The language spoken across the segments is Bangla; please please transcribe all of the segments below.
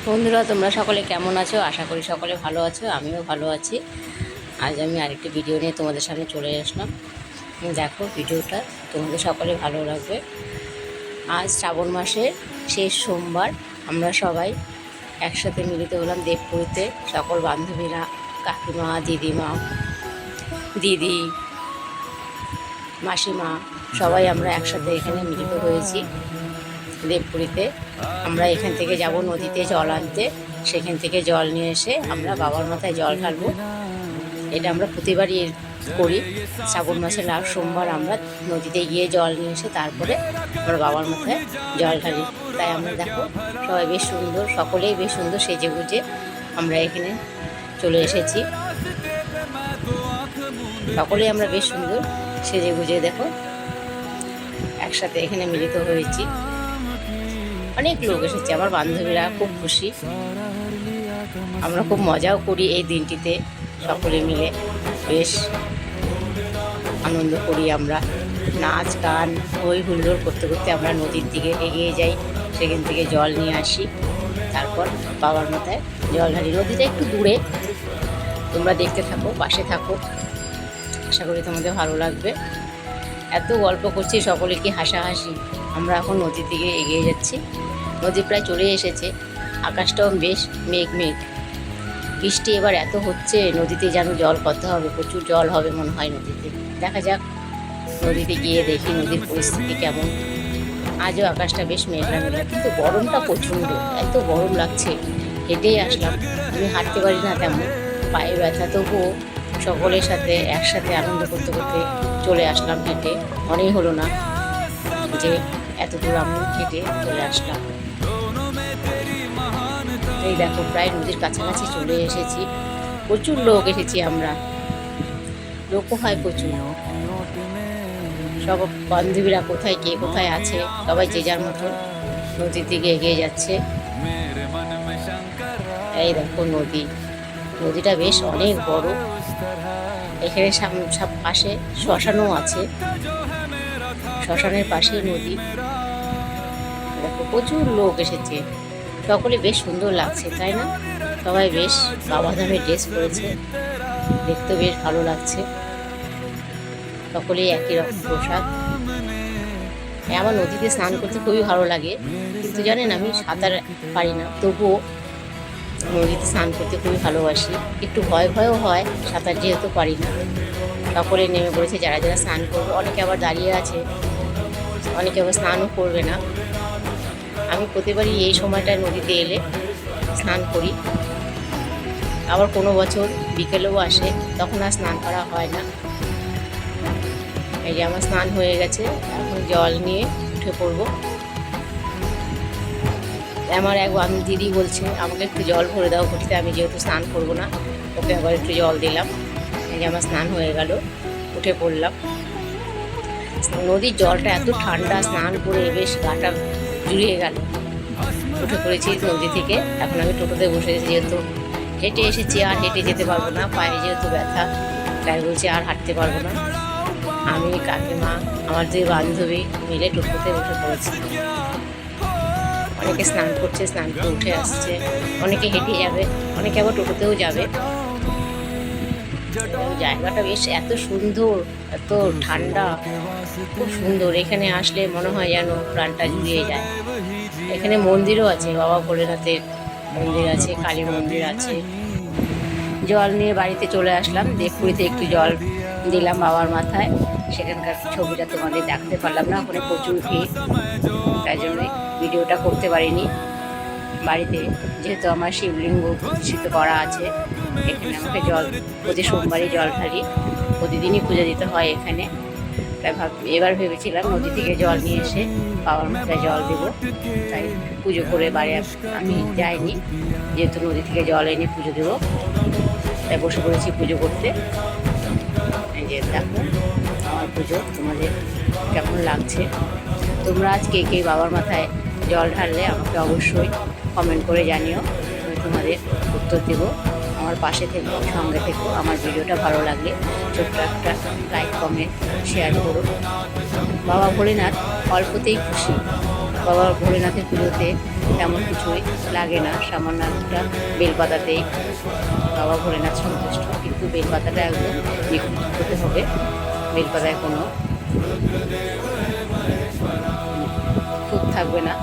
বন্ধুরা, তোমরা সকলে কেমন আছো? আশা করি সকলে ভালো আছো। আমিও ভালো আছি। আজ আমি আরেকটি ভিডিও নিয়ে তোমাদের সামনে চলে আসলাম। দেখো, ভিডিওটা তোমাদের সকলে ভালো লাগবে। আজ শ্রাবণ মাসের শেষ সোমবার। আমরা সবাই একসাথে মিলিত হলাম দেবপুরীতে। সকল বান্ধবীরা, কাকিমা, দিদিমা, দিদি, মাসিমা, সবাই আমরা একসাথে এখানে মিলিত হয়েছি দেবপুরীতে। আমরা এখান থেকে যাব নদীতে জল আনতে। সেখান থেকে জল নিয়ে এসে আমরা বাবার মাথায় জল ঢালবো। এটা আমরা প্রতিবারই করি। শ্রাবণ মাসের লাস্ট সোমবার আমরা নদীতে গিয়ে জল নিয়ে এসে তারপরে আমরা বাবার মাথায় জল ঢালি। তাই আমরা দেখো সবাই বেশ সুন্দর, সকলেই বেশ সুন্দর সেজে গুজে আমরা এখানে চলে এসেছি। সকলেই আমরা বেশ সুন্দর সেজে গুজে দেখো একসাথে এখানে মিলিত হয়েছি। অনেক লোক এসেছে, আমার বান্ধবীরা খুব খুশি। আমরা খুব মজাও করি এই দিনটিতে, সকলে মিলে বেশ আনন্দ করি। আমরা নাচ গান হই হুল্লোড় করতে করতে আমরা নদীর দিকে এগিয়ে যাই। সেখান থেকে জল নিয়ে আসি, তারপর বাবার মাথায় জল ঢালি। নদীটা একটু দূরে, তোমরা দেখতে থাকো, পাশে থাকো। আশা করি তোমাদের ভালো লাগবে। এত গল্প করছি, সকলে কি হাসাহাসি। আমরা এখন নদীর দিকে এগিয়ে যাচ্ছি। নদী প্রায় চলে এসেছে। আকাশটাও বেশ মেঘ মেঘ। বৃষ্টি এবার এত হচ্ছে, নদীতে যেন জল কত হবে, প্রচুর জল হবে মনে হয় নদীতে। দেখা যাক, নদীতে গিয়ে দেখি নদীর পরিস্থিতি কেমন। আজও আকাশটা বেশ মেঘলা মেঘলা, কিন্তু গরমটা প্রচণ্ড, এত গরম লাগছে। হেঁটেই আসলাম, আমি হাঁটতে পারি না তেমন, পায়ে ব্যথা। তবুও সকলের সাথে একসাথে আনন্দ করতে করতে চলে আসলাম হেঁটে। মনেই হলো না যে এত দূর আমি হেঁটে চলে আসলাম। এই দেখো, প্রায় নদীর কাছাকাছি চলে এসেছি। প্রচুর লোক এসেছি আমরা, লোকও হয় প্রচুর। সব বান্ধবীরা কোথায় কে কোথায় আছে, সবাই যে যার মতো নদীর দিকে এগিয়ে যাচ্ছে। এই দেখো নদী, নদীটা বেশ অনেক বড়। এখানে সব পাশে শ্মশানও আছে, শ্মশানের পাশে নদী। দেখো প্রচুর লোক এসেছে, সকলে বেশ সুন্দর লাগছে, তাই না? সবাই বেশ বাবাধামে ড্রেস পরেছে, দেখতে বেশ ভালো লাগছে। সকলেই একই রকম পোশাক। আমার নদীতে স্নান করতে খুবই ভালো লাগে, কিন্তু জানেন আমি সাঁতার পারি না। তবুও নদীতে স্নান করতে খুবই ভালোবাসি। একটু ভয় ভয়ও হয়, সাঁতার যেহেতু পারি না। সকলে নেমে পড়েছে, যারা যারা স্নান করবে। অনেকে আবার দাঁড়িয়ে আছে, অনেকে আবার স্নানও করবে না। আমি প্রতিবারই এই সময়টায় নদীতে এলে স্নান করি। আবার কোনো বছর বিকেলেও আসে, তখন আর স্নান করা হয় না। এই যে আমার স্নান হয়ে গেছে, এখন জল নিয়ে উঠে পড়বো। আমার এক দিদি বলছে আমাকে একটু জল ভরে দাও ঘটিতে। আমি যেহেতু স্নান করবো না, ওকে আবার একটু জল দিলাম। এই যে আমার স্নান হয়ে গেল, উঠে পড়লাম। নদীর জলটা এত ঠান্ডা, স্নান করে বেশ গাটা জুড়িয়ে গেল। উঠে পড়েছি নদী থেকে। এখন আমি টোটোতে বসেছি, যেহেতু হেঁটে এসেছি, আর হেঁটে যেতে পারবো না, পায়ে যেহেতু ব্যথা, তাই বলছি আর হাঁটতে পারবো না। আমি, কাকিমা, আমার দুই বান্ধবী মিলে টোটোতে বসে পড়েছি। অনেকে স্নান করছে, স্নান করে উঠে আসছে, অনেকে হেঁটে যাবে, অনেকে আবার টোটোতেও যাবে। জায়গাটা বেশ এত সুন্দর, এত ঠান্ডা, খুব সুন্দর। এখানে আসলে মনে হয় যেন প্রাণটা জুড়িয়ে যায়। এখানে মন্দিরও আছে, বাবা ভোলেনাথের মন্দির আছে, কালী মন্দির আছে। জল নিয়ে বাড়িতে চলে আসলাম। দেবপুরীতে একটু জল দিলাম বাবার মাথায়। সেখানকার ছবিটা তোমাদের দেখাতে পারলাম না, ওখানে প্রচুর ভিড়, তাই জন্যই ভিডিওটা করতে পারিনি। বাড়িতে যেহেতু আমার শিবলিঙ্গ প্রতিষ্ঠিত করা আছে, এখানে আমাকে জল প্রতি সোমবারই জল ঢালি, প্রতিদিনই পুজো দিতে হয় এখানে। তাই এবার ভেবেছিলাম নদী থেকে জল নিয়ে এসে বাবার মাথায় জল দেবো। তাই পুজো করে বাড়ি আমি যাইনি, যেহেতু নদী থেকে জল এনে পুজো দেবো, তাই বসে পড়েছি পুজো করতে। এই যে দেখো আমার পুজো, তোমাদের কেমন লাগছে? তোমরা আজ কে কে বাবার মাথায় জল ঢাললে আমাকে অবশ্যই কমেন্ট করে জানিও, আমি তোমাদের উত্তর দেবো। আমার পাশে থেকো, সঙ্গে থেকো। আমার ভিডিওটা ভালো লাগলে ছোট্ট একটা লাইক, কমেন্ট, শেয়ার করো। বাবা ভোলেনাথ অল্পতেই খুশি, বাবা ভোলেনাথের পুজোতে তেমন কিছুই লাগে না, সামান্য একটা বেলপাতাতেই বাবা ভোলেনাথ সন্তুষ্ট। কিন্তু বেলপাতাটা একদম নিখুঁত হতে হবে, বেলপাতায় কোনো খুঁত থাকবে না।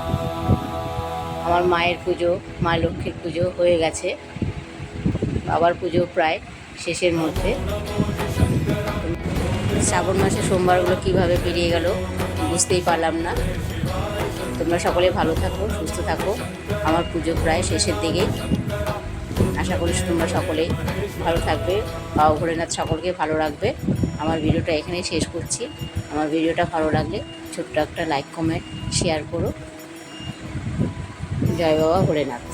আমার মায়ের পুজো, মা লক্ষ্মীর পুজো হয়ে গেছে, বাবার পুজো প্রায় শেষের মধ্যে। শ্রাবণ মাসে সোমবারগুলো কীভাবে পেরিয়ে গেল বুঝতেই পারলাম না। তোমরা সকলে ভালো থাকো, সুস্থ থাকো। আমার পুজো প্রায় শেষের দিকেই, আশা করি তোমরা সকলেই ভালো থাকবে, বাবা ভোলেনাথ সকলকে ভালো রাখবে। আমার ভিডিওটা এখানেই শেষ করছি। আমার ভিডিওটা ভালো লাগলে ছোট্ট একটা লাইক, কমেন্ট, শেয়ার করো। জয় বাবা ভোলেনাথ।